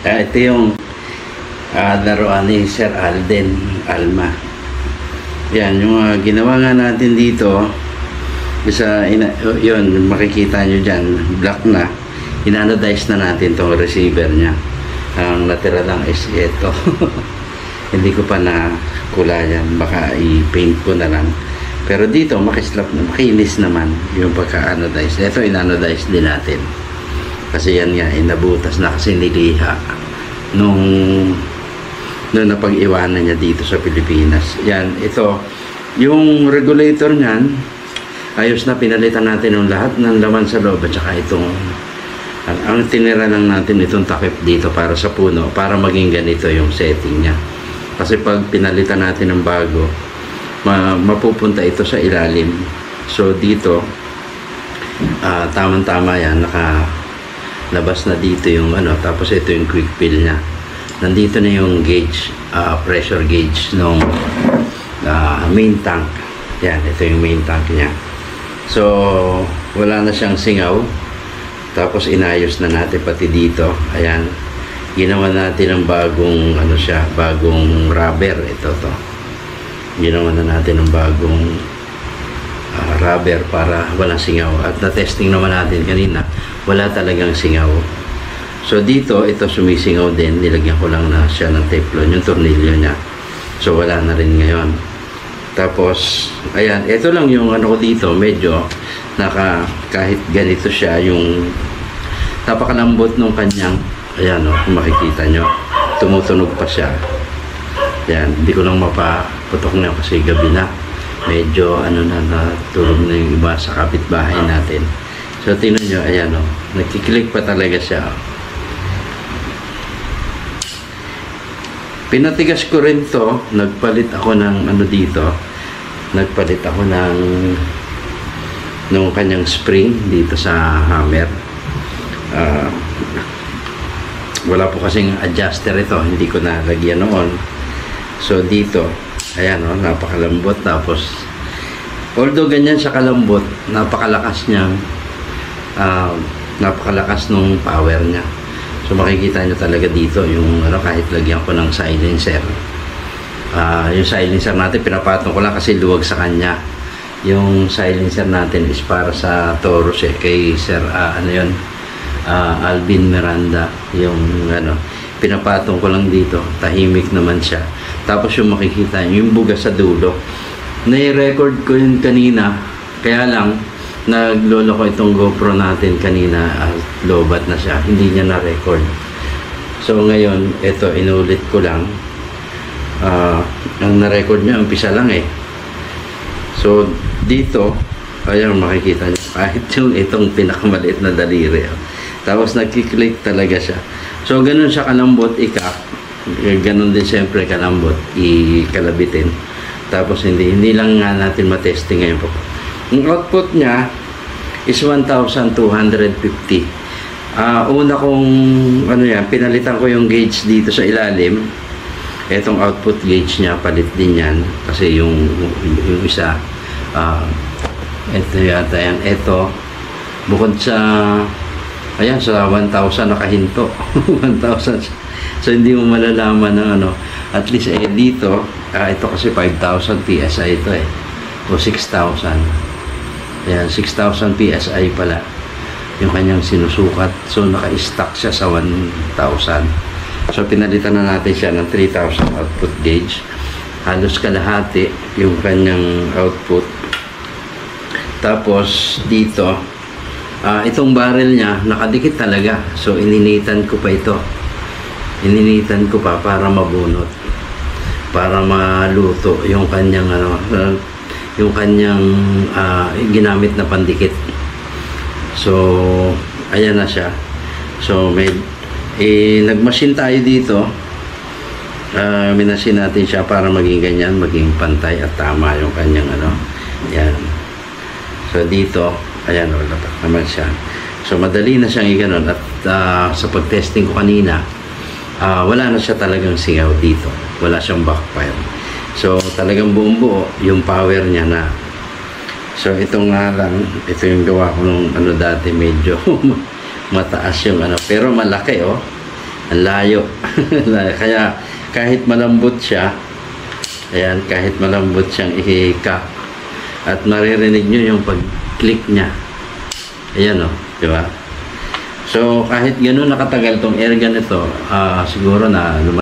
Ito yung laruan ni Sir Alden Alma. Yan, yung ginawa nga natin dito, yun, makikita nyo dyan, black na. Inanodize na natin tong receiver nya. Ang natira lang is ito. Hindi ko pa na kulayan, baka i-paint ko na lang. Pero dito, makinis naman yung pagka-anodize. Ito, inanodize din natin. Kasi yan nga, inabutas na kasi niliha nung napag-iwanan niya dito sa Pilipinas. Yan, ito, yung regulator niyan, ayos na, pinalitan natin yung lahat ng laman sa loob at saka itong, ang tinira lang natin itong takip dito para sa puno, para maging ganito yung setting niya. Kasi pag pinalitan natin ng bago, mapupunta ito sa ilalim. So dito, tamang-tama yan, nakalabas na dito yung tapos ito yung quick fill niya. Nandito na yung gauge, pressure gauge ng main tank. Yan, ito yung main tank niya. So, wala na siyang singaw. Tapos inayos na natin pati dito. Ayan, ginawa natin ng bagong bagong rubber. Ito to. Ginawa na natin ng bagong rubber para walang singaw. At na-testing naman natin kanina, wala talagang singaw. So dito, ito sumisingaw din. Nilagyan ko lang na siya ng teflon, yung tornilyo niya. So wala na rin ngayon. Tapos, ayan, ito lang yung ko dito, medyo kahit ganito siya, yung napakalambot nung kanyang, ayan kung makikita nyo, tumutunog pa siya. Ayan, hindi ko lang mapaputok na kasi gabi na. Medyo natulog na yung iba sa kapitbahay natin. So tingnan nyo, ayan nagkiklik pa talaga siya. Pinatigas ko rin to, nagpalit ako ng dito. Nagpalit ako ng kanyang spring dito sa hammer. Wala po kasing adjuster ito, hindi ko nalagyan noon. So dito, ayan napakalambot. Tapos although ganyan siya kalambot, napakalakas niyang napakalakas nung power niya. So makikita nyo talaga dito yung kahit lagyan ko ng silencer. Yung silencer natin pinapatong ko lang kasi luwag sa kanya. Yung silencer natin is para sa Taurus kay Sir Alvin Miranda. Yung pinapatong ko lang dito, tahimik naman siya. Tapos yung makikita nyo yung buga sa dulo, nai-record ko yun kanina, kaya lang naglolo ko itong GoPro natin kanina at lobat na siya, hindi niya na-record. So ngayon, ito inulit ko lang. Ang na-record niya, umpisa lang So dito, ayan makikita niyo, kahit yung itong pinakamaliit na daliri. Tapos nagkiklik talaga siya. So ganun siya kalambot ganun din siyempre kalambot ikalabitin. Tapos hindi lang nga natin matesting ngayon po. Ang output niya is 1,250. Una kong pinalitan ko yung gauge dito sa ilalim. Etong output gauge niya, palit din yan. Kasi yung isa, ito yata yan. Ito, bukod sa, ayan, sa 1,000 nakahinto. 1,000. So, hindi mo malalaman ng At least, dito, ito kasi 5,000 PSI ito o 6,000. Ayan, 6,000 PSI pala yung kanyang sinusukat. So, naka-stack siya sa 1,000. So, pinalitan na natin siya ng 3,000 output gauge. Halos kalahati yung kanyang output. Tapos, dito, itong barrel niya, nakadikit talaga. So, ininitan ko pa ito. Ininitan ko pa para mabunot. Para maluto yung kanyang ginamit na pandikit. So ayan na siya. So nagmachine tayo dito. Minasin natin siya para maging ganyan, maging pantay at tama yung kanyang yan. So dito, ayan dapat naman siya. So madali na siyang iganon. At sa pag-testing ko kanina, wala na siya talagang singaw dito. Wala siyang backfire. So talagang buong buo yung power niya na. So ito nga lang, ito yung gawa ko nung dati, medyo mataas yung pero malaki Ang layo. Kaya kahit malambot siya, ayan, kahit malambot siyang ihika, at maririnig nyo yung pag-click niya. Ayan o, di ba? So, kahit gano'n nakatagal tong airgun ito, siguro na